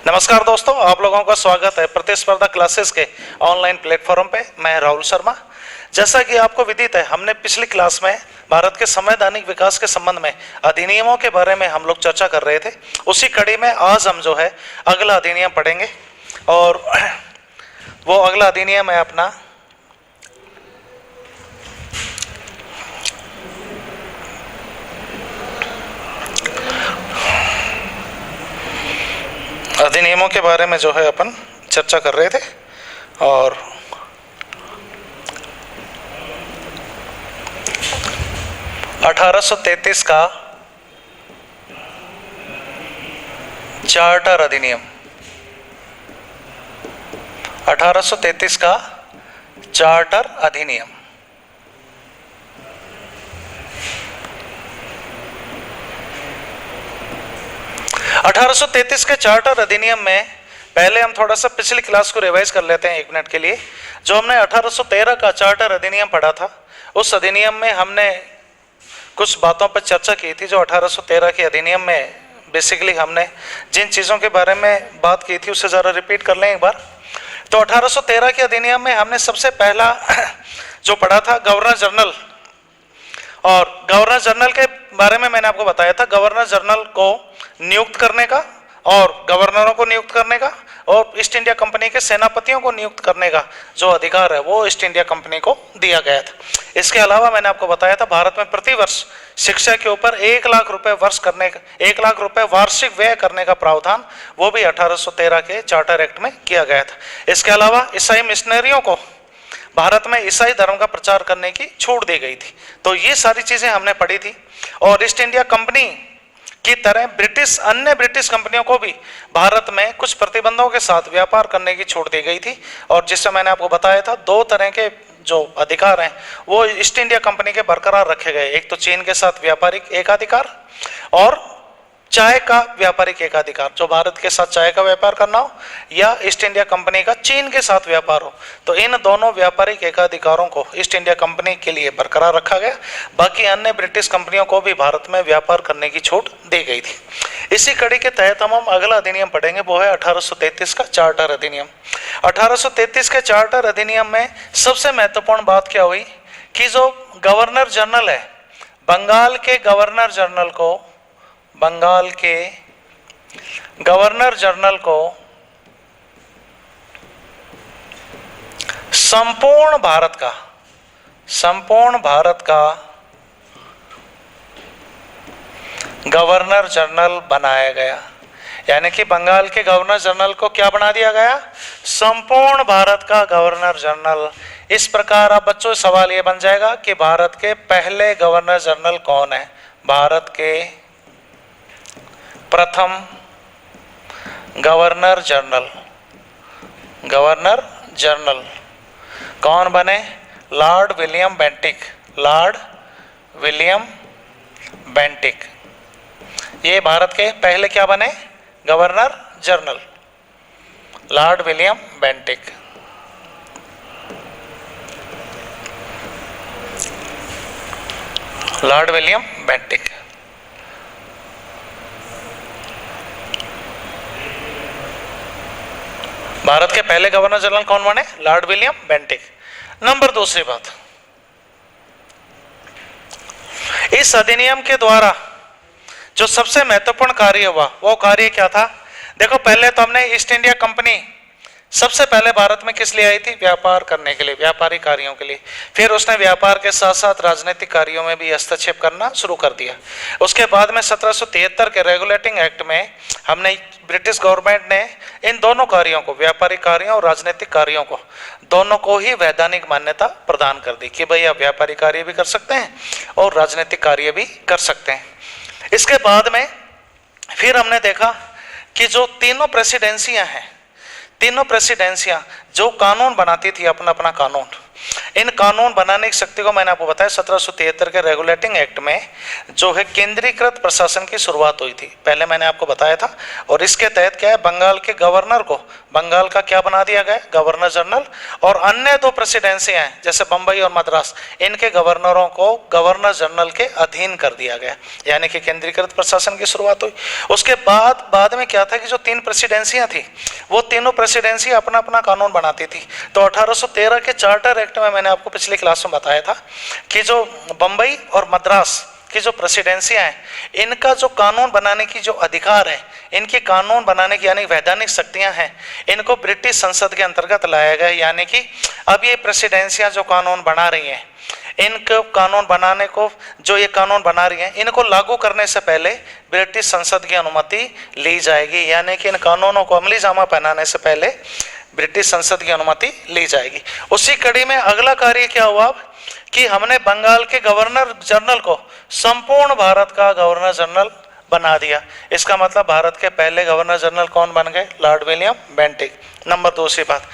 नमस्कार दोस्तों, आप लोगों का स्वागत है प्रतिस्पर्धा क्लासेस के ऑनलाइन प्लेटफॉर्म पे। मैं राहुल शर्मा। जैसा कि आपको विदित है, हमने पिछली क्लास में भारत के संवैधानिक विकास के संबंध में अधिनियमों के बारे में हम लोग चर्चा कर रहे थे। उसी कड़ी में आज हम जो है अगला अधिनियम पढ़ेंगे और वो अगला अधिनियम है अपना अधिनियमों के बारे में जो है अपन चर्चा कर रहे थे। और (1833) का चार्टर अधिनियम, 1833 का चार्टर अधिनियम। (1833) के चार्टर अधिनियम में पहले हम थोड़ा सा पिछली क्लास को रिवाइज कर लेते हैं 1 मिनट के लिए। जो हमने 1813 का चार्टर अधिनियम पढ़ा था, उस अधिनियम में हमने कुछ बातों पर चर्चा की थी। जो 1813 के अधिनियम में बेसिकली हमने जिन चीज़ों के बारे में बात की थी उससे ज़रा रिपीट कर लें एक बार। तो 1813 के अधिनियम में हमने सबसे पहला जो पढ़ा था गवर्नर जनरल, और गवर्नर जनरल के बारे में मैंने आपको बताया था गवर्नर जनरल को नियुक्त करने का और गवर्नरों को नियुक्त करने का और ईस्ट इंडिया कंपनी के सेनापतियों को नियुक्त करने का जो अधिकार है वो ईस्ट इंडिया कंपनी को दिया गया था। इसके अलावा मैंने आपको बताया था भारत में प्रतिवर्ष शिक्षा के ऊपर 1 लाख रुपए वर्ष करने का 1 लाख रुपए वार्षिक व्यय करने का प्रावधान वो भी 1813 के चार्टर एक्ट में किया गया था। इसके अलावा ईसाई मिशनरियों को भारत में ईसाई धर्म का प्रचार करने की छूट दी गई थी। तो ये सारी चीजें हमने पढ़ी थी। और ईस्ट इंडिया कंपनी की तरह अन्य ब्रिटिश कंपनियों को भी भारत में कुछ प्रतिबंधों के साथ व्यापार करने की छूट दी गई थी। और जिससे मैंने आपको बताया था 2 तरह के जो अधिकार हैं वो ईस्ट इंडिया कंपनी के बरकरार रखे गए। एक तो चीन के साथ व्यापारिक एकाधिकार और चाय का व्यापारिक एकाधिकार। जो भारत के साथ चाय का व्यापार करना हो या ईस्ट इंडिया कंपनी का चीन के साथ व्यापार हो, तो इन दोनों व्यापारिक एकाधिकारों को ईस्ट इंडिया कंपनी के लिए बरकरार रखा गया। बाकी अन्य ब्रिटिश कंपनियों को भी भारत में व्यापार करने की छूट दी गई थी। इसी कड़ी के तहत हम अगला अधिनियम पढ़ेंगे, वो है 1833 का चार्टर अधिनियम। 1833 के चार्टर अधिनियम में सबसे महत्वपूर्ण बात क्या हुई कि जो गवर्नर जनरल है, बंगाल के गवर्नर जनरल को संपूर्ण भारत का गवर्नर जनरल बनाया गया। यानी कि बंगाल के गवर्नर जनरल को क्या बना दिया गया? संपूर्ण भारत का गवर्नर जनरल। इस प्रकार अब बच्चों सवाल ये बन जाएगा कि भारत के पहले गवर्नर जनरल कौन है? भारत के प्रथम गवर्नर जनरल कौन बने? Lord William Bentinck. ये भारत के पहले क्या बने? Governor general, Lord William Bentinck. Lord William Bentinck. Bharat के पहले गवर्नर जनरल कौन बने? Lord William Bentinck. नंबर दूसरी बात, इस अधिनियम के द्वारा जो सबसे महत्वपूर्ण कार्य हुआ वो कार्य क्या था? देखो, पहले तो हमने ईस्ट इंडिया कंपनी सबसे पहले भारत में किस लिए आई थी? व्यापार करने के लिए, व्यापारिक कार्यों के लिए। फिर उसने व्यापार के साथ साथ राजनीतिक कार्यों में भी हस्तक्षेप करना शुरू कर दिया। उसके बाद में 1773 के रेगुलेटिंग एक्ट में हमने ब्रिटिश गवर्नमेंट ने इन दोनों कार्यों को, व्यापारिक कार्यों और राजनीतिक कार्यों को, दोनों को ही वैधानिक मान्यता प्रदान कर दी कि भाई आप व्यापारिक कार्य भी कर सकते हैं और राजनीतिक कार्य भी कर सकते हैं। इसके बाद में फिर हमने देखा कि जो तीनों प्रेसिडेंसियां जो कानून बनाती थी, अपना अपना कानून, इन कानून बनाने की शक्ति को मैंने आपको बताया 1773 के रेगुलेटिंग एक्ट में जो है केंद्रीकृत प्रशासन की शुरुआत हुई थी, पहले मैंने आपको बताया था। और इसके तहत क्या है, बंगाल के गवर्नर को बंगाल का क्या बना दिया गया, गवर्नर जनरल, और अन्य दो प्रेसिडेंसियां हैं जैसे बंबई और मद्रास, इनके गवर्नरों को गवर्नर जनरल के अधीन कर दिया गया, यानी कि केंद्रीकृत प्रशासन की शुरुआत हुई। उसके बाद में क्या था कि जो तीन प्रेसिडेंसियां थी वो तीनों प्रेसिडेंसी अपना अपना कानून बनाती थी। तो 1813 के चार्टर एक्ट में मैंने आपको पिछली क्लास में बताया था कि जो बंबई और मद्रास की जो प्रेसिडेंसियां हैं, इनका जो कानून बनाने की जो अधिकार है, इनकी कानून बनाने की यानी वैधानिक शक्तियां हैं, इनको ब्रिटिश संसद के अंतर्गत लाया गया। यानी कि अब ये प्रेसिडेंसियां जो कानून बना रही हैं, इनको कानून बनाने को, जो ये कानून बना रही हैं, इनको लागू करने से पहले ब्रिटिश संसद की अनुमति ली जाएगी। यानी कि इन कानूनों को अमली जामा पहनाने से पहले ब्रिटिश संसद की अनुमति ली जाएगी। उसी कड़ी में अगला कार्य क्या हुआ कि हमने बंगाल के गवर्नर जनरल को संपूर्ण भारत का गवर्नर जनरल बना दिया। इसका मतलब भारत के पहले गवर्नर जनरल कौन बन गए, लॉर्ड विलियम बेंटिक। नंबर दूसरी बात,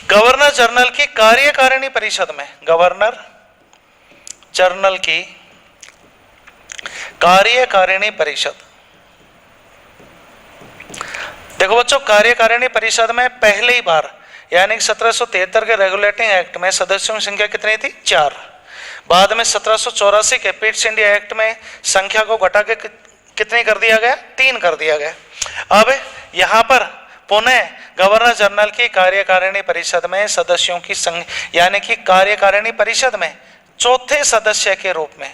गवर्नर जनरल की कार्यकारिणी परिषद में, गवर्नर जनरल की कार्यकारिणी परिषद, देखो बच्चों, कार्यकारिणी परिषद में पहली बार यानी कि 1773 के रेगुलेटिंग एक्ट में सदस्यों की संख्या कितनी थी, 4। बाद में 1784 के पिट्स इंडिया एक्ट में संख्या को घटा के कितनी कर दिया गया, 3 कर दिया गया। अब यहाँ पर पुनः गवर्नर जनरल की कार्यकारिणी परिषद में सदस्यों की संख्या यानी कि कार्यकारिणी परिषद में चौथे सदस्य के रूप में,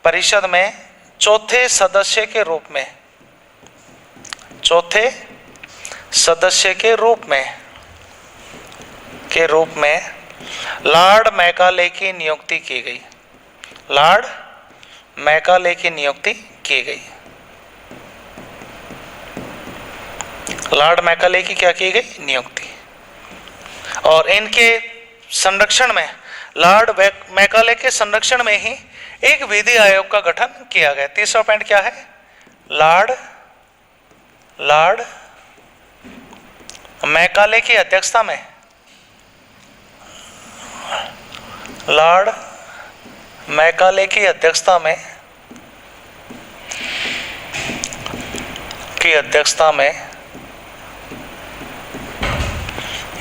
परिषद में चौथे सदस्य के रूप में, चौथे सदस्य के रूप में लॉर्ड मैकाले की नियुक्ति की गई, लॉर्ड मैकाले की नियुक्ति की गई। लॉर्ड मैकाले की क्या की गई, नियुक्ति। और इनके संरक्षण में, लॉर्ड मैकाले के संरक्षण में ही एक विधि आयोग का गठन किया गया। तीसरा पॉइंट क्या है, लॉर्ड मैकाले की अध्यक्षता में, लॉर्ड मैकाले की अध्यक्षता में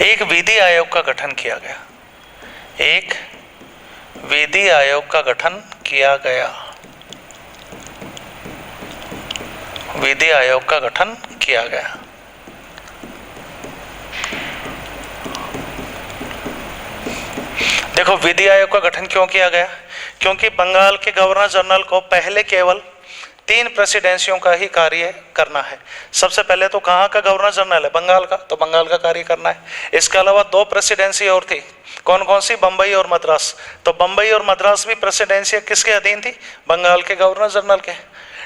एक विधि आयोग का गठन किया गया, एक विधि आयोग का गठन किया गया, विधि आयोग का गठन किया गया। देखो विधि आयोग का गठन क्यों किया गया, क्योंकि बंगाल के गवर्नर जनरल को पहले केवल 3 प्रेसिडेंसियों का ही कार्य करना है। सबसे पहले तो कहाँ का गवर्नर जनरल है, बंगाल का, तो बंगाल का कार्य करना है। इसके अलावा 2 प्रेसिडेंसी और थी, कौन कौन सी, बंबई और मद्रास। तो बंबई और मद्रास भी प्रेसिडेंसी किसके अधीन थी, बंगाल के गवर्नर जनरल के।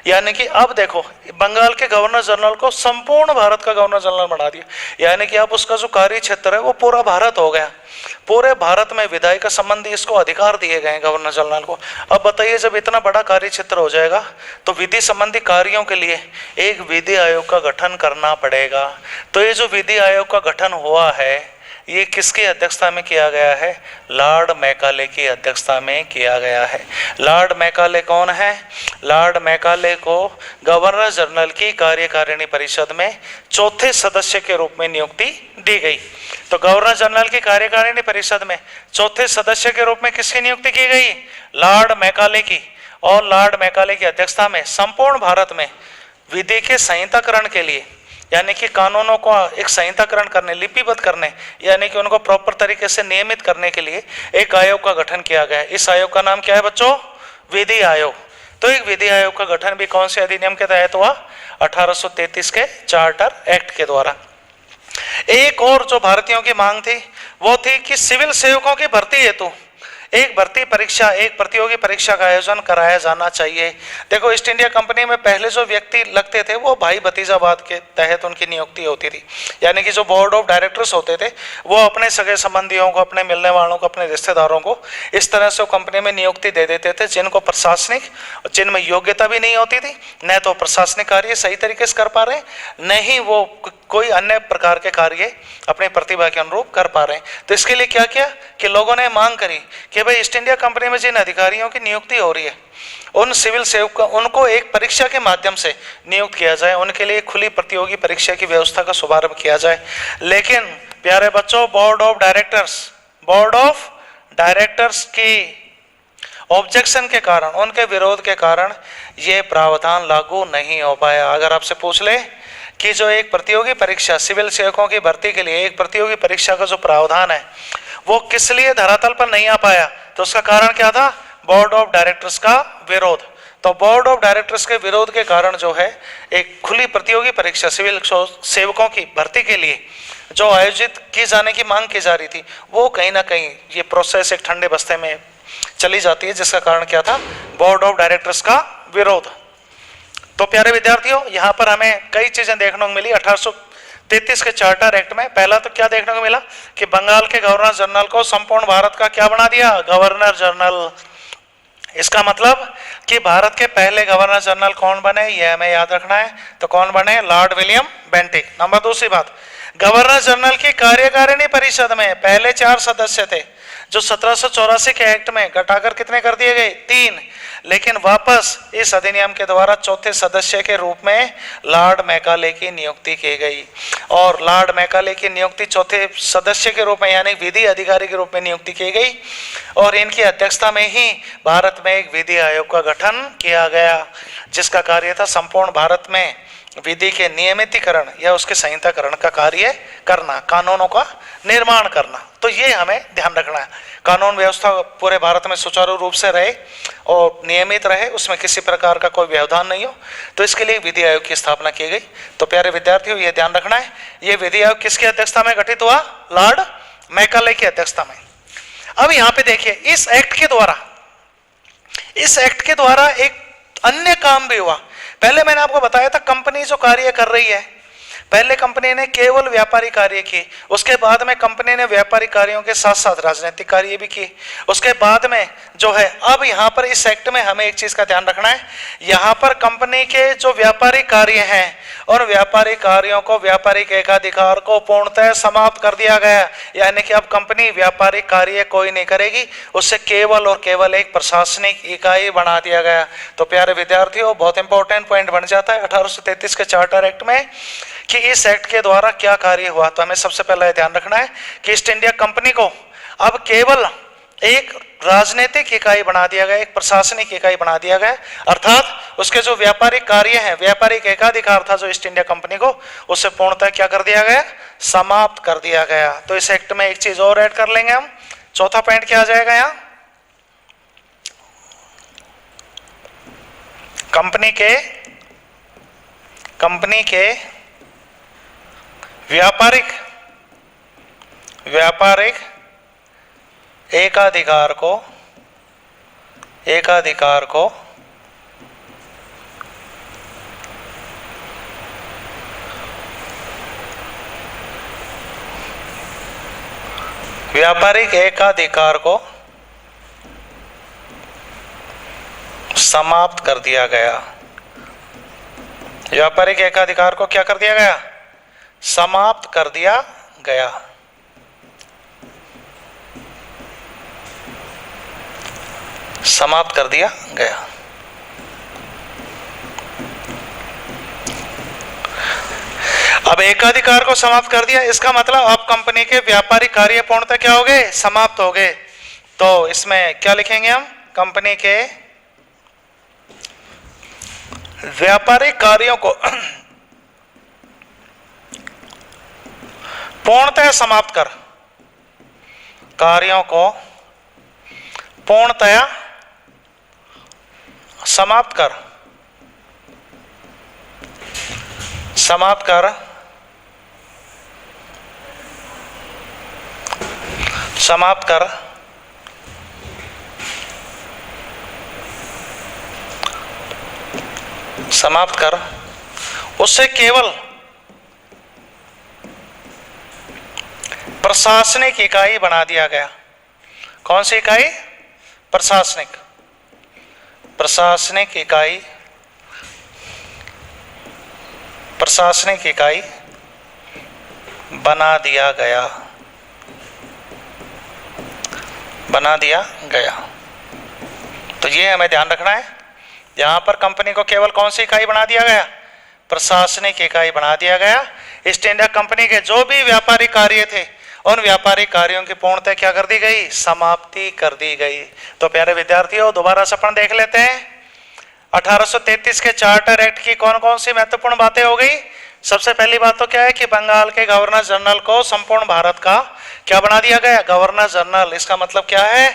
यानी कि अब देखो बंगाल के गवर्नर जनरल को संपूर्ण भारत का गवर्नर जनरल बना दिया, यानी कि अब उसका जो कार्य क्षेत्र है वो पूरा भारत हो गया। पूरे भारत में विधायिका संबंधी इसको अधिकार दिए गए गवर्नर जनरल को। अब बताइए जब इतना बड़ा कार्य क्षेत्र हो जाएगा तो विधि संबंधी कार्यों के लिए एक विधि आयोग का गठन करना पड़ेगा। तो ये जो विधि आयोग का गठन हुआ है ये किसकी अध्यक्षता में किया गया है, लॉर्ड मैकाले की अध्यक्षता में किया गया है। लॉर्ड मैकाले कौन है, लॉर्ड मैकाले को गवर्नर जनरल की कार्यकारिणी परिषद में चौथे सदस्य के रूप में नियुक्ति दी गई। तो गवर्नर जनरल की कार्यकारिणी परिषद में चौथे सदस्य के रूप में किसकी नियुक्ति की गई, लॉर्ड मैकाले की। और लॉर्ड मैकाले की अध्यक्षता में संपूर्ण भारत में विधि के संहिताकरण के लिए, यानी कि कानूनों को एक संहिताकरण करने, लिपिबद्ध करने, यानी कि उनको प्रॉपर तरीके से नियमित करने के लिए एक आयोग का गठन किया गया है। इस आयोग का नाम क्या है बच्चों, विधि आयोग। तो एक विधि आयोग का गठन भी कौन से अधिनियम के तहत हुआ, 1833 के चार्टर एक्ट के द्वारा। एक और जो भारतीयों की मांग थी वो थी कि सिविल सेवकों की भर्ती हेतु एक भर्ती परीक्षा, एक प्रतियोगी परीक्षा का आयोजन कराया जाना चाहिए। देखो ईस्ट इंडिया कंपनी में पहले जो व्यक्ति लगते थे वो भाई भतीजावाद के तहत उनकी नियुक्ति होती थी, यानी कि जो बोर्ड ऑफ डायरेक्टर्स होते थे वो अपने सगे संबंधियों को, अपने मिलने वालों को, अपने रिश्तेदारों को इस तरह से कंपनी में नियुक्ति दे देते थे जिनको प्रशासनिक, जिनमें योग्यता भी नहीं होती थी, न तो प्रशासनिक कार्य सही तरीके से कर पा रहे, न ही वो कोई अन्य प्रकार के कार्य अपनी प्रतिभा के अनुरूप कर पा रहे हैं। तो इसके लिए क्या किया कि लोगों ने मांग करी कि भाई ईस्ट इंडिया कंपनी में जिन अधिकारियों की नियुक्ति हो रही है उन सिविल सेवक उनको एक परीक्षा के माध्यम से नियुक्त किया जाए, उनके लिए खुली प्रतियोगी परीक्षा की व्यवस्था का शुभारंभ किया जाए। लेकिन प्यारे बच्चों, बोर्ड ऑफ डायरेक्टर्स की ऑब्जेक्शन के कारण, उनके विरोध के कारण ये प्रावधान लागू नहीं हो पाया। अगर आपसे पूछ ले कि जो एक प्रतियोगी परीक्षा सिविल सेवकों की भर्ती के लिए एक प्रतियोगी परीक्षा का जो प्रावधान है वो किस लिए धरातल पर नहीं आ पाया, तो उसका कारण क्या था? बोर्ड ऑफ डायरेक्टर्स का विरोध। तो बोर्ड ऑफ डायरेक्टर्स के विरोध के कारण जो है एक खुली प्रतियोगी परीक्षा सिविल सेवकों की भर्ती के लिए जो आयोजित की जाने की मांग की जा रही थी वो कहीं ना कहीं ये प्रोसेस एक ठंडे बस्ते में चली जाती है, जिसका कारण क्या था? बोर्ड ऑफ डायरेक्टर्स का विरोध। तो प्यारे विद्यार्थियों, यहाँ पर हमें कई चीजें देखने को मिली 1833 के चार्टर एक्ट में। पहला तो क्या देखने को मिला कि बंगाल के गवर्नर जनरल को संपूर्ण भारत का क्या बना दिया? Governor general. इसका मतलब कि भारत के पहले गवर्नर जनरल कौन बने, यह हमें याद रखना है। तो कौन बने? Lord William Bentinck. नंबर दूसरी बात, गवर्नर जनरल की कार्यकारिणी परिषद में पहले 4 सदस्य थे जो 1784 के एक्ट में घटाकर कितने कर दिए गए? 3। लेकिन वापस इस अधिनियम के द्वारा चौथे सदस्य के रूप में लॉर्ड मैकाले की नियुक्ति की गई और लॉर्ड मैकाले की नियुक्ति चौथे सदस्य के रूप में यानी विधि अधिकारी के रूप में नियुक्ति की गई और इनकी अध्यक्षता में ही भारत में एक विधि आयोग का गठन किया गया, जिसका कार्य था संपूर्ण भारत में विधि के नियमितीकरण या उसके संहिताकरण का कार्य करना, कानूनों का निर्माण करना। तो ये हमें ध्यान रखना है, कानून व्यवस्था पूरे भारत में सुचारू रूप से रहे और नियमित रहे, उसमें किसी प्रकार का कोई व्यवधान नहीं हो। तो इसके लिए विधि आयोग की स्थापना की गई। तो प्यारे विद्यार्थियों, ये ध्यान रखना है, ये विधि आयोग किसकी अध्यक्षता में गठित हुआ? लॉर्ड मैकाले की अध्यक्षता में। अब यहाँ पे देखिए, इस एक्ट के द्वारा एक अन्य काम भी हुआ। पहले मैंने आपको बताया था कंपनी जो कार्य कर रही है, पहले कंपनी ने केवल व्यापारी कार्य किए, उसके बाद में कंपनी ने व्यापारी कार्यों के साथ साथ राजनीतिक कार्य भी किए। उसके बाद में जो है, अब यहाँ पर इस एक्ट में हमें एक चीज का ध्यान रखना है, यहाँ पर कंपनी के जो व्यापारी कार्य हैं और व्यापारी कार्यों को, व्यापारिक एकाधिकार को पूर्णतः समाप्त कर दिया गया। यानी कि अब कंपनी व्यापारिक कार्य कोई नहीं करेगी, उससे केवल और केवल एक प्रशासनिक इकाई बना दिया गया। तो प्यारे विद्यार्थियों, बहुत इंपॉर्टेंट पॉइंट बन जाता है 1833 के चार्टर एक्ट में कि इस एक्ट के द्वारा क्या कार्य हुआ। तो हमें सबसे पहले ध्यान रखना है कि ईस्ट इंडिया कंपनी को अब केवल एक राजनीतिक इकाई बना दिया गया, एक प्रशासनिक इकाई बना दिया गया, अर्थात उसके जो व्यापारिक कार्य हैं, व्यापारिक एकाधिकार था जो ईस्ट इंडिया कंपनी को, उसे पूर्णतः क्या कर दिया गया? समाप्त कर दिया गया। तो इस एक्ट में एक चीज और ऐड कर लेंगे हम, चौथा पॉइंट क्या आ जाएगा यहाँ? कंपनी के व्यापारिक एकाधिकार को समाप्त कर दिया गया। व्यापारिक एकाधिकार को क्या कर दिया गया? समाप्त कर दिया गया। समाप्त कर दिया गया। अब एकाधिकार को समाप्त कर दिया, इसका मतलब अब कंपनी के व्यापारिक कार्य पूर्णतः क्या हो गए? समाप्त हो गए। तो इसमें क्या लिखेंगे हम? कंपनी के व्यापारिक कार्यों को पूर्णतः समाप्त कर, कार्यों को पूर्णतः समाप्त कर, समाप्त कर, समाप्त कर, समाप्त कर, उससे केवल प्रशासनिक इकाई बना दिया गया। कौन सी इकाई? प्रशासनिक इकाई बना दिया गया, बना दिया गया। तो ये हमें ध्यान रखना है, यहां पर कंपनी को केवल कौन सी इकाई बना दिया गया, प्रशासनिक इकाई बना दिया गया। ईस्ट इंडिया कंपनी के जो भी व्यापारिक कार्य थे उन व्यापारिक कार्यों की पूर्णतः क्या कर दी गई, समाप्ति कर दी गई। तो प्यारे विद्यार्थियों दोबारा से अपन देख लेते हैं 1833 के चार्टर एक्ट की कौन कौन सी महत्वपूर्ण बातें हो गई। सबसे पहली बात तो क्या है कि बंगाल के गवर्नर जनरल को संपूर्ण भारत का क्या बना दिया गया, गवर्नर जनरल। इसका मतलब क्या है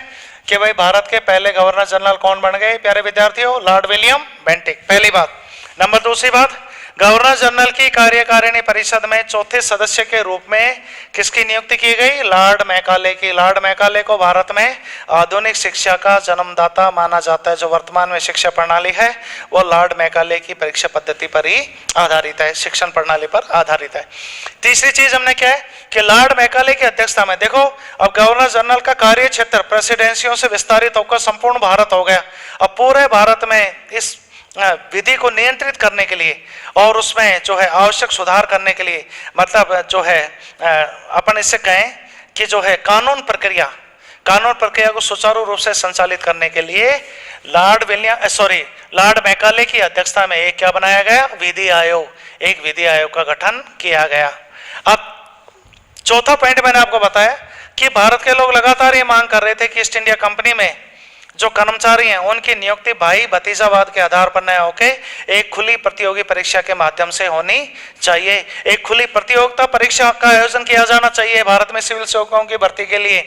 कि भाई भारत के पहले गवर्नर जनरल कौन बन गए प्यारे विद्यार्थियों, लॉर्ड विलियम बेंटिक, पहली बात। नंबर दूसरी बात, गवर्नर जनरल की कार्यकारिणी परिषद में चौथे सदस्य के रूप में किसकी नियुक्ति की गई, लॉर्ड मैकाले की। लॉर्ड मैकाले को भारत में आधुनिक शिक्षा का जन्मदाता माना जाता है। जो वर्तमान में शिक्षा प्रणाली है वो लॉर्ड मैकाले की परीक्षा पद्धति पर ही आधारित है, शिक्षण प्रणाली पर आधारित है। तीसरी चीज हमने क्या है कि लॉर्ड मैकाले की अध्यक्षता में, देखो अब गवर्नर जनरल का कार्य क्षेत्र प्रेसिडेंसियों से विस्तारित होकर संपूर्ण भारत हो गया। अब पूरे भारत में इस विधि को नियंत्रित करने के लिए और उसमें जो है आवश्यक सुधार करने के लिए, मतलब जो है अपन इससे कहें कि जो है कानून प्रक्रिया को सुचारू रूप से संचालित करने के लिए लॉर्ड मैकाले की अध्यक्षता में एक क्या बनाया गया, विधि आयोग, एक विधि आयोग का गठन किया गया। अब चौथा पॉइंट मैंने आपको बताया कि भारत के लोग लगातार ये मांग कर रहे थे कि ईस्ट इंडिया कंपनी में जो कर्मचारी हैं उनकी नियुक्ति भाई भतीजावाद के आधार पर न होके एक खुली प्रतियोगी परीक्षा के माध्यम से होनी चाहिए। एक खुली प्रतियोगिता परीक्षा का आयोजन किया जाना चाहिए भारत में सिविल सेवकों की भर्ती के लिए,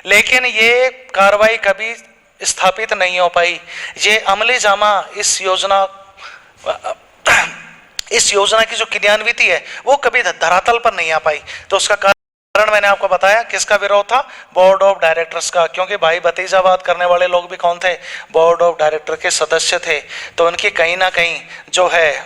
लेकिन ये कार्रवाई कभी स्थापित नहीं हो पाई। ये अमली जामा इस योजना की जो क्रियान्विति है वो कभी धरातल पर नहीं आ पाई। तो उसका कारण मैंने आपको बताया किसका विरोध था, बोर्ड ऑफ डायरेक्टर्स का, क्योंकि भाई भतीजावाद करने वाले लोग भी कौन थे, बोर्ड ऑफ डायरेक्टर के सदस्य थे। तो उनकी कहीं ना कहीं जो है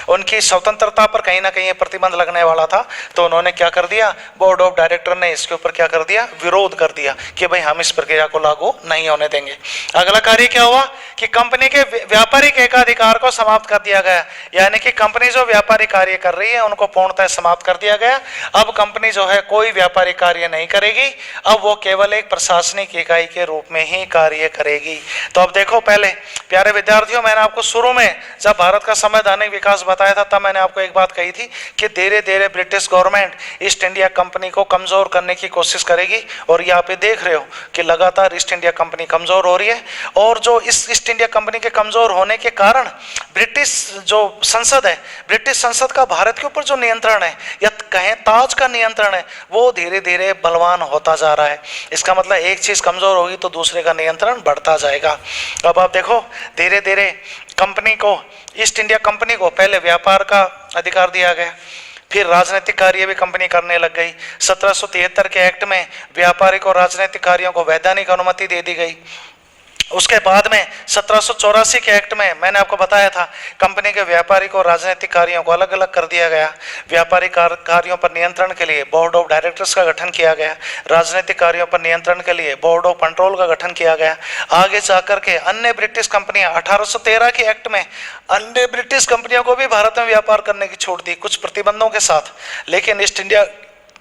उनकी स्वतंत्रता पर कहीं ना कहीं प्रतिबंध लगने वाला था। तो उन्होंने क्या कर दिया, बोर्ड ऑफ डायरेक्टर ने इसके ऊपर क्या कर दिया, विरोध कर दिया कि भाई हम इस प्रक्रिया को लागू नहीं होने देंगे। अगला कार्य क्या हुआ कि कंपनी के व्यापारिक एकाधिकार को समाप्त कर दिया गया, यानी कि कंपनी जो व्यापारिक कार्य कर रही है उनको पूर्णतः समाप्त कर दिया गया। अब कंपनी जो है कोई व्यापारिक कार्य नहीं करेगी, अब वो केवल एक प्रशासनिक इकाई के रूप में ही कार्य करेगी। तो अब देखो, पहले प्यारे विद्यार्थियों मैंने आपको शुरू में जब भारत का संवैधानिक विकास बताया था तब मैंने आपको एक बात कही थी कि धीरे धीरे British government east India company को कमजोर करने की कोशिश करेगी, और यहाँ पे देख रहे हो कि लगातार ईस्ट इंडिया कंपनी कमजोर हो रही है। और जो इस ईस्ट इंडिया कंपनी के कमजोर होने के कारण ब्रिटिश जो संसद है, ब्रिटिश संसद का भारत के ऊपर जो नियंत्रण है या कहें ताज का नियंत्रण है वो धीरे धीरे बलवान होता जा रहा है। इसका मतलब एक चीज कमजोर होगी तो दूसरे का नियंत्रण बढ़ता जाएगा। अब आप देखो धीरे धीरे कंपनी को, ईस्ट इंडिया कंपनी को पहले व्यापार का अधिकार दिया गया, फिर राजनीतिक कार्य भी कंपनी करने लग गई। 1773 के एक्ट में व्यापारिक और राजनीतिक कार्यों को वैधानिक अनुमति दे दी गई। उसके बाद में 1784 के एक्ट में मैंने आपको बताया था कंपनी के व्यापारिक और राजनीतिक कार्यों को अलग अलग कर दिया गया। व्यापारिक कार्यों पर नियंत्रण के लिए बोर्ड ऑफ डायरेक्टर्स का गठन किया गया, राजनीतिक कार्यों पर नियंत्रण के लिए बोर्ड ऑफ कंट्रोल का गठन किया गया। आगे जाकर के अन्य ब्रिटिश कंपनियां 1813 के एक्ट में अन्य ब्रिटिश कंपनियों को भी भारत में व्यापार करने की छूट दी कुछ प्रतिबंधों के साथ, लेकिन ईस्ट इंडिया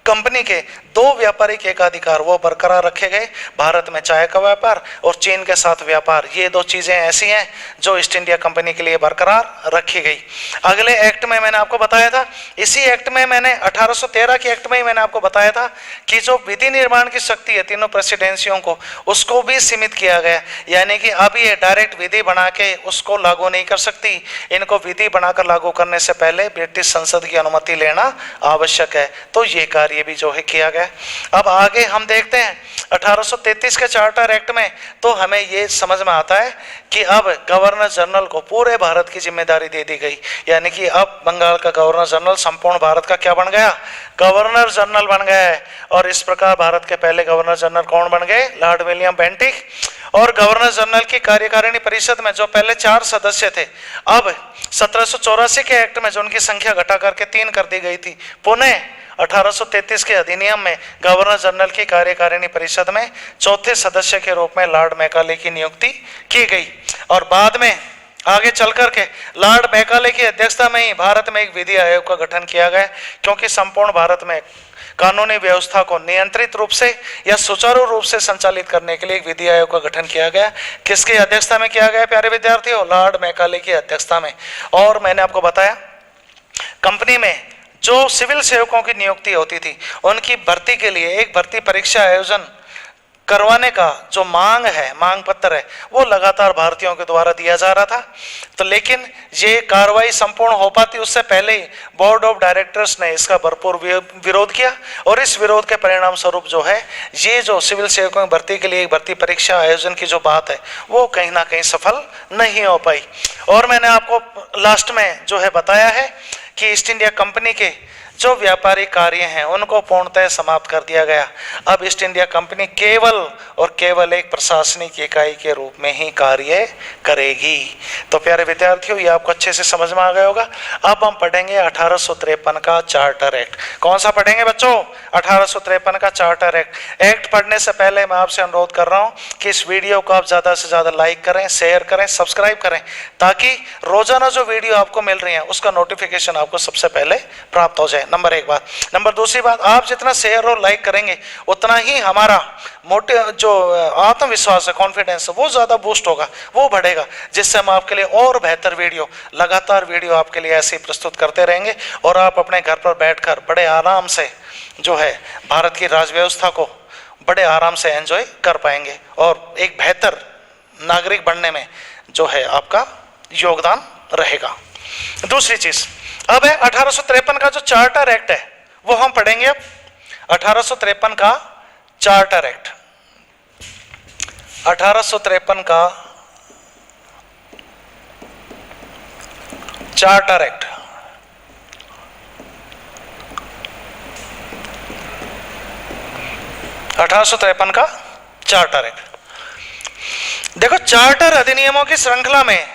कंपनी के दो व्यापारिक एकाधिकार वो बरकरार रखे गए, भारत में चाय का व्यापार और चीन के साथ व्यापार। ये दो चीजें ऐसी हैं जो ईस्ट इंडिया कंपनी के लिए बरकरार रखी गई। अगले एक्ट में मैंने आपको बताया था, इसी एक्ट में मैंने 1813 के एक्ट में ही मैंने आपको बताया था कि जो विधि निर्माण की शक्ति है तीनों प्रेसिडेंसियों को, उसको भी सीमित किया गया। यानी कि अब ये डायरेक्ट विधि बना के उसको लागू नहीं कर सकती, इनको विधि बनाकर लागू करने से पहले ब्रिटिश संसद की अनुमति लेना आवश्यक है। तो ये कार्य ये भी जो है किया गया। अब आगे हम देखते हैं 1833 के चार्टर एक्ट में, तो हमें ये समझ में आता है कि अब गवर्नर जनरल को पूरे भारत की जिम्मेदारी दे दी गई। यानी कि अब बंगाल का गवर्नर जनरल संपूर्ण भारत का क्या बन गया, गवर्नर जनरल बन गया है। और इस प्रकार भारत के पहले गवर्नर जनरल कौन बन गए, लॉर्ड विलियम बेंटिक। और गवर्नर जनरल की कार्यकारिणी परिषद में जो पहले 4 सदस्य थे, अब 1784 के एक्ट में जो उनकी संख्या घटा करके 3 कर दी गई थी, पुनः 1833 के अधिनियम में गवर्नर जनरल की कार्यकारिणी परिषद में चौथे सदस्य के रूप में लॉर्ड मैकाले की नियुक्ति की गई। और बाद में आगे चल करके लॉर्ड मैकाले की अध्यक्षता में ही भारत में एक विधि आयोग का गठन किया गया, क्योंकि संपूर्ण भारत में कानूनी व्यवस्था को नियंत्रित रूप से या सुचारू रूप से संचालित करने के लिए एक विधि आयोग का गठन किया गया। किसकी अध्यक्षता में किया गया प्यारे विद्यार्थियों? लॉर्ड मैकाले की अध्यक्षता में। और मैंने आपको बताया कंपनी में जो सिविल सेवकों की नियुक्ति होती थी उनकी भर्ती के लिए एक भर्ती परीक्षा आयोजन करवाने का जो मांग है, मांग पत्र है, वो लगातार भारतीयों के द्वारा दिया जा रहा था। तो लेकिन ये कार्रवाई संपूर्ण हो पाती उससे पहले ही बोर्ड ऑफ डायरेक्टर्स ने इसका भरपूर विरोध किया, और इस विरोध के परिणाम स्वरूप जो है ये जो सिविल सेवकों की भर्ती के लिए एक भर्ती परीक्षा आयोजन की जो बात है वो कहीं ना कहीं सफल नहीं हो पाई। और मैंने आपको लास्ट में जो है बताया है कि ईस्ट इंडिया कंपनी के जो व्यापारिक कार्य हैं उनको पूर्णतः समाप्त कर दिया गया। अब ईस्ट इंडिया कंपनी केवल और केवल एक प्रशासनिक इकाई के रूप में ही कार्य करेगी। तो प्यारे विद्यार्थियों, ये आपको अच्छे से समझ में आ गया होगा। अब हम पढ़ेंगे 1853 का चार्टर एक्ट। कौन सा पढ़ेंगे बच्चों? 1853 का चार्टर एक्ट पढ़ने से पहले मैं आपसे अनुरोध कर रहा हूँ कि इस वीडियो को आप ज़्यादा से ज़्यादा लाइक करें, शेयर करें, सब्सक्राइब करें, ताकि रोजाना जो वीडियो आपको मिल रही है उसका नोटिफिकेशन आपको सबसे पहले प्राप्त हो जाए। नंबर एक बात। नंबर दूसरी बात, आप जितना शेयर और लाइक करेंगे उतना ही हमारा मोटे जो आत्मविश्वास है, कॉन्फिडेंस है, वो ज़्यादा बूस्ट होगा, वो बढ़ेगा, जिससे हम आपके लिए और बेहतर वीडियो, लगातार वीडियो आपके लिए ऐसे ही प्रस्तुत करते रहेंगे और आप अपने घर पर बैठकर बड़े आराम से जो है भारत की राज व्यवस्था को बड़े आराम से एंजॉय कर पाएंगे और एक बेहतर नागरिक बनने में जो है आपका योगदान रहेगा। दूसरी चीज अब है 1853 का जो चार्टर एक्ट है वो हम पढ़ेंगे। अब 1853 का चार्टर एक्ट, 1853 का चार्टर एक्ट। का चार्टर एक्ट। देखो, चार्टर अधिनियमों की श्रृंखला में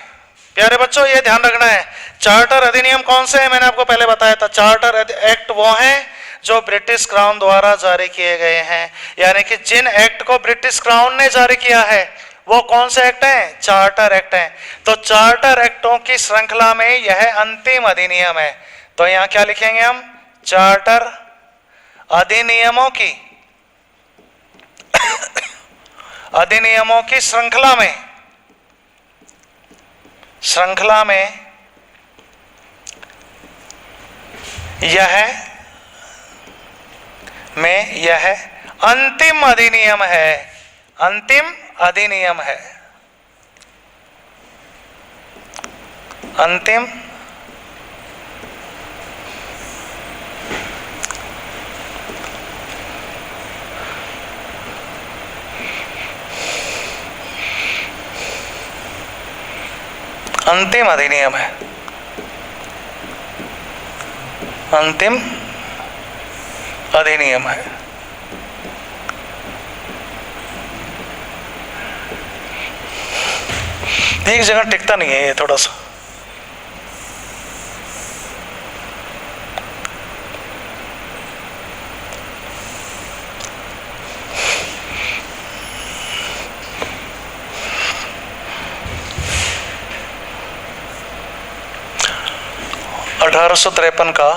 प्यारे बच्चों ये ध्यान रखना है, चार्टर अधिनियम कौन से हैं? मैंने आपको पहले बताया था, चार्टर एक्ट वो हैं जो ब्रिटिश क्राउन द्वारा जारी किए गए हैं। यानी कि जिन एक्ट को ब्रिटिश क्राउन ने जारी किया है वो कौन से एक्ट हैं? चार्टर एक्ट हैं। तो चार्टर एक्टों की श्रृंखला में यह अंतिम अधिनियम है। तो यहां क्या लिखेंगे हम? चार्टर अधिनियमों की अधिनियमों की श्रृंखला में यह अंतिम अधिनियम है। अंतिम अधिनियम है। अंतिम अंतिम अधिनियम है। अंतिम अधिनियम है। एक जगह टिकता नहीं है ये थोड़ा सा। (1853) का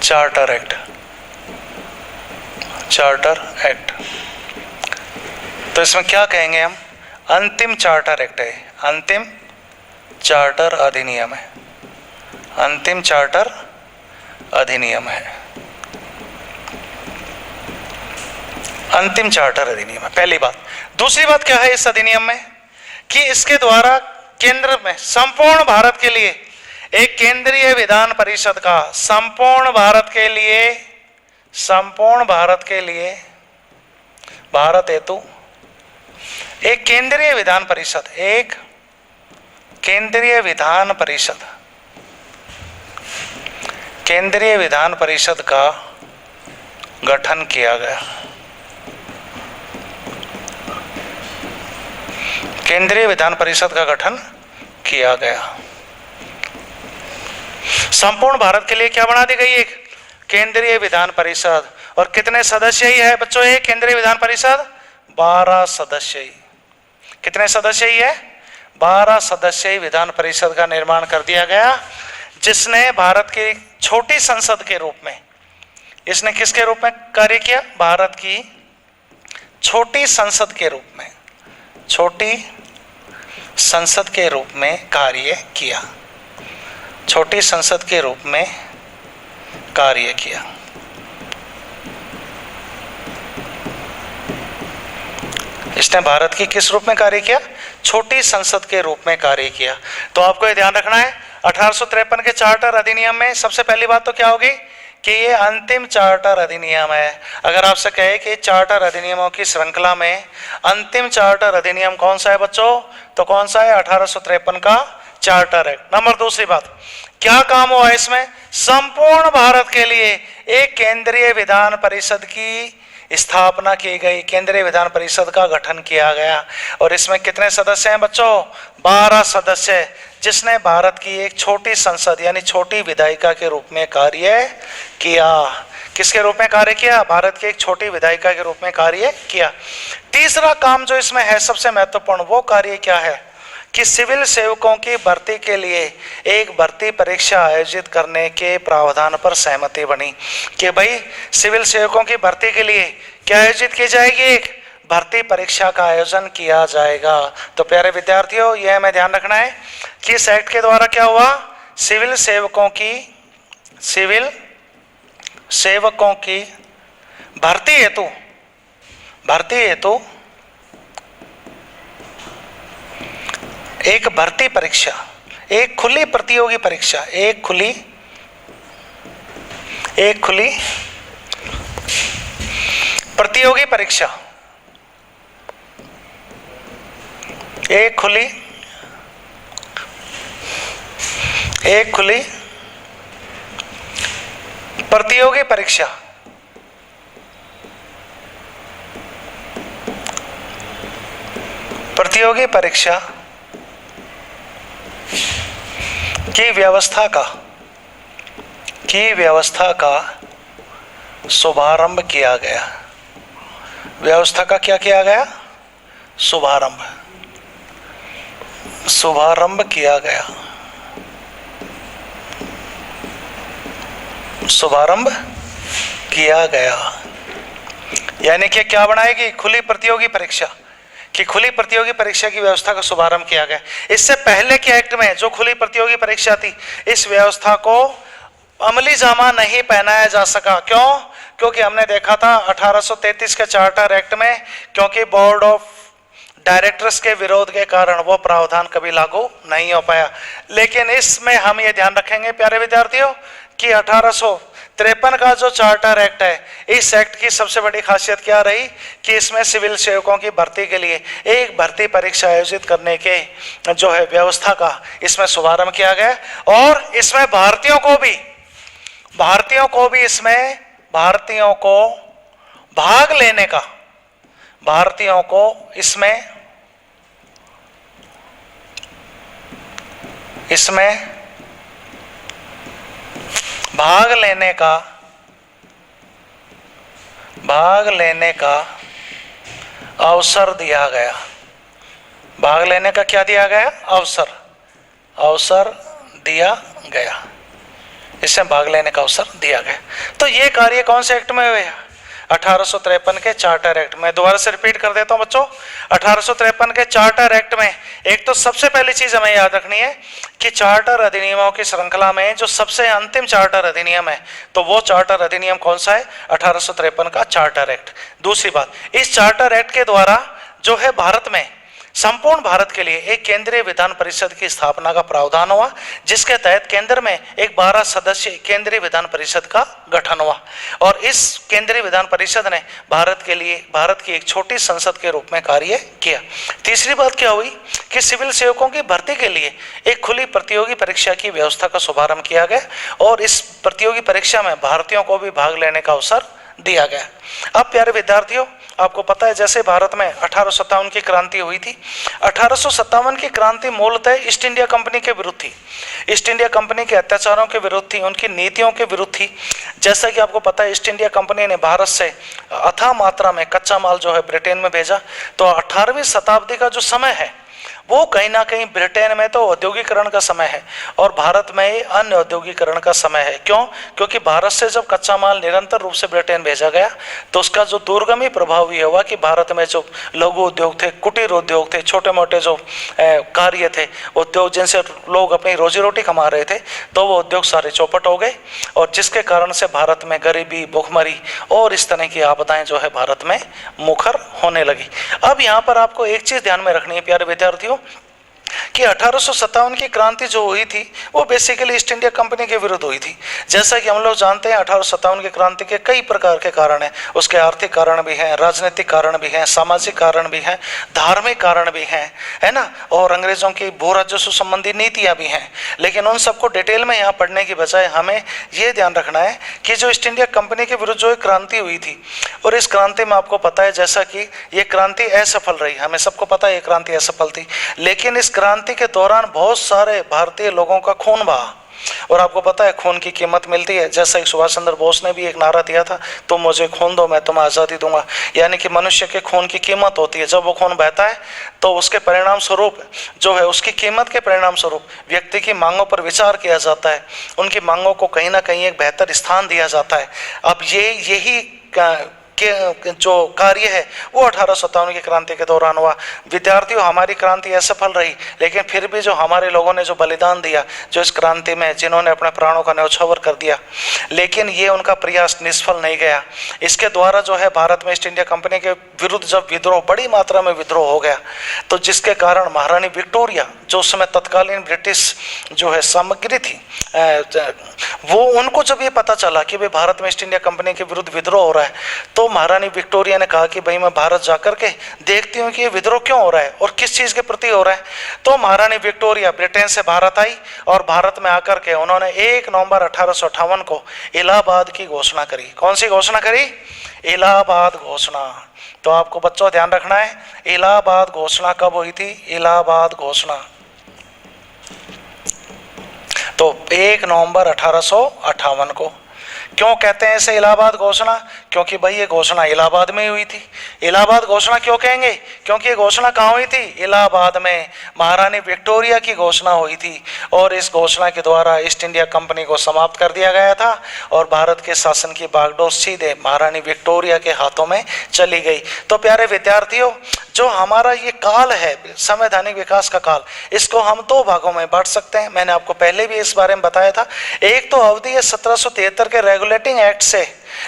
चार्टर एक्ट। चार्टर एक्ट तो इसमें क्या कहेंगे हम? अंतिम चार्टर एक्ट है। अंतिम चार्टर अधिनियम है। अंतिम चार्टर अधिनियम है। अंतिम चार्टर अधिनियम है, पहली बात। दूसरी बात क्या है इस अधिनियम में कि इसके द्वारा केंद्र में संपूर्ण भारत के लिए एक केंद्रीय विधान परिषद का संपूर्ण भारत के लिए भारत हेतु एक केंद्रीय विधान परिषद, एक केंद्रीय विधान परिषद, केंद्रीय विधान परिषद का गठन किया गया। केंद्रीय विधान परिषद का गठन किया गया। संपूर्ण भारत के लिए क्या बना दी गई? एक केंद्रीय विधान परिषद। और कितने सदस्य ही है बच्चों ये केंद्रीय विधान परिषद? 12 सदस्य ही। कितने सदस्य ही है? 12 सदस्यीय विधान परिषद का निर्माण कर दिया गया, जिसने भारत की छोटी संसद के रूप में, इसने किसके रूप में कार्य किया? भारत की छोटी संसद के रूप में, छोटी संसद के रूप में कार्य किया, छोटी संसद के रूप में कार्य किया। इसने भारत की किस रूप में कार्य किया? छोटी संसद के रूप में कार्य किया। तो आपको ये ध्यान रखना है 1853 के चार्टर अधिनियम में सबसे पहली बात तो क्या होगी कि ये अंतिम चार्टर अधिनियम है। अगर आपसे कहे कि चार्टर अधिनियमों की श्रृंखला में अंतिम चार्टर अधिनियम कौन सा है बच्चों, तो कौन सा है? 1853 का चार्टर एक्ट। नंबर दूसरी बात, क्या काम हुआ इसमें? संपूर्ण भारत के लिए एक केंद्रीय विधान परिषद की स्थापना की गई, केंद्रीय विधान परिषद का गठन किया गया। और इसमें कितने सदस्य हैं बच्चों? 12 सदस्य, जिसने भारत की एक छोटी संसद यानी छोटी विधायिका के रूप में कार्य किया। किसके रूप में कार्य किया? भारत की एक छोटी विधायिका के रूप में कार्य किया। तीसरा काम जो इसमें है सबसे महत्वपूर्ण, वो कार्य क्या है कि सिविल सेवकों की भर्ती के लिए एक भर्ती परीक्षा आयोजित करने के प्रावधान पर सहमति बनी कि भाई सिविल सेवकों की भर्ती के लिए क्या आयोजित की जाएगी? एक भर्ती परीक्षा का आयोजन किया जाएगा। तो प्यारे विद्यार्थियों, यह हमें ध्यान रखना है कि इस एक्ट के द्वारा क्या हुआ? सिविल सेवकों की भर्ती हेतु एक भर्ती परीक्षा, एक खुली प्रतियोगी परीक्षा, एक खुली प्रतियोगी परीक्षा, एक खुली प्रतियोगी परीक्षा की व्यवस्था का शुभारंभ किया गया। व्यवस्था का क्या किया गया? शुभारंभ किया गया। यानी कि क्या बनाएगी? खुली प्रतियोगी परीक्षा कि खुली प्रतियोगी परीक्षा की व्यवस्था का शुभारंभ किया गया। इससे पहले के एक्ट में जो खुली प्रतियोगी परीक्षा थी, इस व्यवस्था को अमली जामा नहीं पहनाया जा सका। क्यों? क्योंकि हमने देखा था 1833 के चार्टर एक्ट में, क्योंकि बोर्ड ऑफ डायरेक्टर्स के विरोध के कारण वो प्रावधान कभी लागू नहीं हो पाया। लेकिन इसमें हम ये ध्यान रखेंगे प्यारे विद्यार्थियों कि 1853 का जो चार्टर एक्ट है, इस एक्ट की सबसे बड़ी खासियत क्या रही कि इसमें सिविल सेवकों की भर्ती के लिए एक भर्ती परीक्षा आयोजित करने के जो है व्यवस्था का इसमें शुभारंभ किया गया। और इसमें भारतीयों को भी इसमें भाग लेने का, भारतीयों को इसमें भाग लेने का अवसर दिया गया। भाग लेने का क्या दिया गया? अवसर दिया गया। इसमें भाग लेने का अवसर दिया गया। तो ये कार्य कौन से एक्ट में हुए? 1853 के चार्टर एक्ट में। दोबारा से रिपीट कर देता हूं बच्चों, 1853 के चार्टर एक्ट में एक तो सबसे पहली चीज हमें याद रखनी है कि चार्टर अधिनियमों की श्रृंखला में जो सबसे अंतिम चार्टर अधिनियम है, तो वो चार्टर अधिनियम कौन सा है? 1853 का चार्टर एक्ट। दूसरी बात, इस चार्टर एक्ट के द्वारा जो है भारत में, संपूर्ण भारत के लिए एक केंद्रीय विधान परिषद की स्थापना का प्रावधान हुआ, जिसके तहत केंद्र में एक 12 सदस्यीय केंद्रीय विधान परिषद का गठन हुआ। और इस केंद्रीय विधान परिषद ने भारत की एक छोटी संसद के रूप में कार्य किया। तीसरी बात क्या हुई कि सिविल सेवकों की भर्ती के लिए एक खुली प्रतियोगी परीक्षा की व्यवस्था का शुभारंभ किया गया और इस प्रतियोगी परीक्षा में भारतीयों को भी भाग लेने का अवसर दिया गया। अब प्यारे विद्यार्थियों, आपको पता है जैसे भारत में 1857 की क्रांति हुई थी, 1857 की क्रांति मूलतः ईस्ट इंडिया कंपनी के विरुद्ध थी। ईस्ट इंडिया कंपनी के अत्याचारों के विरुद्ध थी, उनकी नीतियों के विरुद्ध थी। जैसा कि आपको पता है ईस्ट इंडिया कंपनी ने भारत से अथाह मात्रा में कच्चा माल जो है ब्रिटेन में भेजा। तो 18वीं शताब्दी का जो समय है वो कहीं ना कहीं ब्रिटेन में तो औद्योगिकरण का समय है और भारत में ही अन्य औद्योगिकरण का समय है। क्यों? क्योंकि भारत से जब कच्चा माल निरंतर रूप से ब्रिटेन भेजा गया तो उसका जो दूरगामी प्रभाव ये हुआ कि भारत में जो लघु उद्योग थे, कुटीर उद्योग थे, छोटे मोटे जो कार्य थे, उद्योग जिनसे लोग अपनी रोजी रोटी कमा रहे थे, तो वो उद्योग सारे चौपट हो गए और जिसके कारण से भारत में गरीबी, भुखमरी और इस तरह की आपदाएं जो है भारत में मुखर होने लगी। अब यहाँ पर आपको एक चीज़ ध्यान में रखनी है प्यारे विद्यार्थियों कि 1857 की क्रांति जो हुई थी वो बेसिकली ईस्ट इंडिया कंपनी के विरुद्ध हुई थी। जैसा कि हम लोग जानते हैं 1857 की क्रांति के कई प्रकार के कारण हैं, उसके आर्थिक कारण भी हैं, राजनीतिक कारण भी हैं, सामाजिक कारण भी हैं, धार्मिक कारण भी हैं, है ना, और अंग्रेजों की भू राजस्व संबंधी नीतियाँ भी हैं। लेकिन उन सबको डिटेल में यहाँ पढ़ने की बजाय हमें ये ध्यान रखना है कि जो ईस्ट इंडिया कंपनी के विरुद्ध जो एक क्रांति हुई थी, और इस क्रांति में आपको पता है जैसा कि ये क्रांति असफल रही, हमें सबको पता है ये क्रांति असफल थी, लेकिन इस क्रांति के दौरान बहुत सारे भारतीय लोगों का खून बहा। और आपको पता है खून की कीमत मिलती है, जैसा कि सुभाष चंद्र बोस ने भी एक नारा दिया था, तुम मुझे खून दो मैं तुम्हें आज़ादी दूंगा। यानी कि मनुष्य के खून की कीमत होती है, जब वो खून बहता है तो उसके परिणाम स्वरूप जो है, उसकी कीमत के परिणाम स्वरूप व्यक्ति की मांगों पर विचार किया जाता है, उनकी मांगों को कहीं ना कहीं एक बेहतर स्थान दिया जाता है। अब यही के जो कार्य है वो 1857 की क्रांति के दौरान हुआ। विद्यार्थियों, हमारी क्रांति असफल रही, लेकिन फिर भी जो हमारे लोगों ने जो बलिदान दिया, जो इस क्रांति में जिन्होंने अपने प्राणों का न्यौछावर कर दिया, लेकिन ये उनका प्रयास निष्फल नहीं गया। इसके द्वारा जो है भारत में ईस्ट इंडिया कंपनी के विरुद्ध जब विद्रोह, बड़ी मात्रा में विद्रोह हो गया, तो जिसके कारण महारानी विक्टोरिया जो उस समय तत्कालीन ब्रिटिश जो है सामग्री थी, वो उनको जब ये पता चला कि भाई भारत में ईस्ट इंडिया कंपनी के विरुद्ध विद्रोह हो रहा है, तो महारानी विक्टोरिया ने कहा कि भाई मैं भारत जाकर के देखती हूँ कि ये विद्रोह क्यों हो रहा है और किस चीज़ के प्रति हो रहा है। तो महारानी विक्टोरिया ब्रिटेन से भारत आई और भारत में आकर के उन्होंने 1 नवंबर 1858 को इलाहाबाद की घोषणा करी। कौन सी घोषणा करी? इलाहाबाद घोषणा। तो आपको बच्चों ध्यान रखना है, इलाहाबाद घोषणा कब हुई थी? इलाहाबाद घोषणा तो 1 नवंबर 1858 को। क्यों कहते हैं इसे इलाहाबाद घोषणा? क्योंकि भाई ये घोषणा इलाहाबाद में ही हुई थी। इलाहाबाद घोषणा क्यों कहेंगे? क्योंकि ये घोषणा कहाँ हुई थी? इलाहाबाद में महारानी विक्टोरिया की घोषणा हुई थी और इस घोषणा के द्वारा ईस्ट इंडिया कंपनी को समाप्त कर दिया गया था और भारत के शासन की बागडोर सीधे महारानी विक्टोरिया के हाथों में चली गई। तो प्यारे विद्यार्थियों, जो हमारा ये काल है संवैधानिक विकास का काल, इसको हम 2 भागों में बांट सकते हैं। मैंने आपको पहले भी इस बारे में बताया था। एक तो अवधि है 1773 के रेगुलेटिंग एक्ट से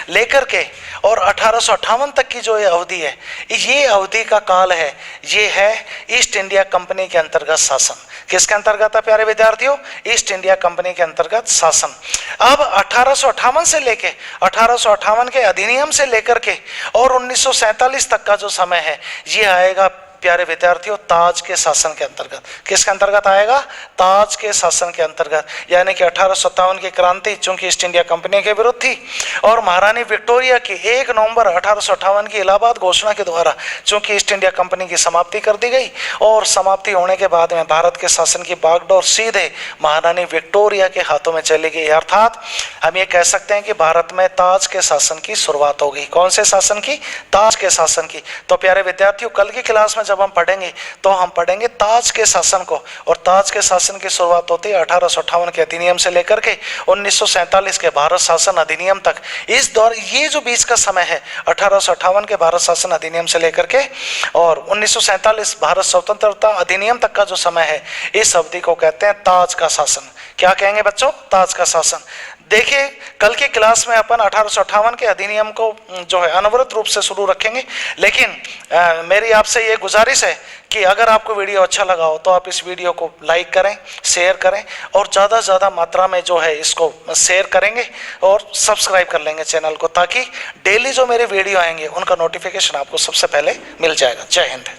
लेकर के और 1858 तक की जो ये अवधि है, ये अवधि का काल है, ये है ईस्ट इंडिया कंपनी के अंतर्गत शासन। किसके अंतर्गत है प्यारे विद्यार्थियों? ईस्ट इंडिया कंपनी के अंतर्गत शासन। अब 1858 से लेके 1858 के अधिनियम से लेकर के और 1947 तक का जो समय है, ये आएगा प्यारे विद्यार्थियों ताज के शासन के अंतर्गत। किसके अंतर्गत आएगा? ताज के शासन के अंतर्गत। यानी कि 1857 की क्रांति चूंकि ईस्ट इंडिया कंपनी के विरुद्ध थी और महारानी विक्टोरिया की 1 नवंबर 1858 की इलाहाबाद घोषणा के द्वारा चूंकि ईस्ट इंडिया कंपनी की समाप्ति कर दी गई और समाप्ति होने के बाद में भारत के शासन की बागडोर सीधे महारानी विक्टोरिया के हाथों में चली गई। अर्थात हम ये कह सकते हैं कि भारत में ताज के शासन की शुरुआत हो गई। कौन से शासन की? ताज के शासन की। तो प्यारे विद्यार्थियों, कल की क्लास में जब हम पढ़ेंगे तो हम पढ़ेंगे ताज के शासन को, और ताज के शासन की शुरुआत होती है 1858 के अधिनियम से लेकर के 1947 के भारत शासन अधिनियम तक। इस दौर ये जो बीच का समय है 1858 के भारत शासन अधिनियम से लेकर के और 1947 भारत स्वतंत्रता अधिनियम तक का जो समय है, इस अवधि को कहते हैं ताज का शासन। क्या कहेंगे बच्चों? ताज का शासन। देखिए, कल की क्लास में अपन 1858 के अधिनियम को जो है अनवरत रूप से शुरू रखेंगे, लेकिन मेरी आपसे ये गुजारिश है कि अगर आपको वीडियो अच्छा लगा हो तो आप इस वीडियो को लाइक करें, शेयर करें और ज़्यादा से ज़्यादा मात्रा में जो है इसको शेयर करेंगे और सब्सक्राइब कर लेंगे चैनल को, ताकि डेली जो मेरे वीडियो आएंगे उनका नोटिफिकेशन आपको सबसे पहले मिल जाएगा। जय हिंद।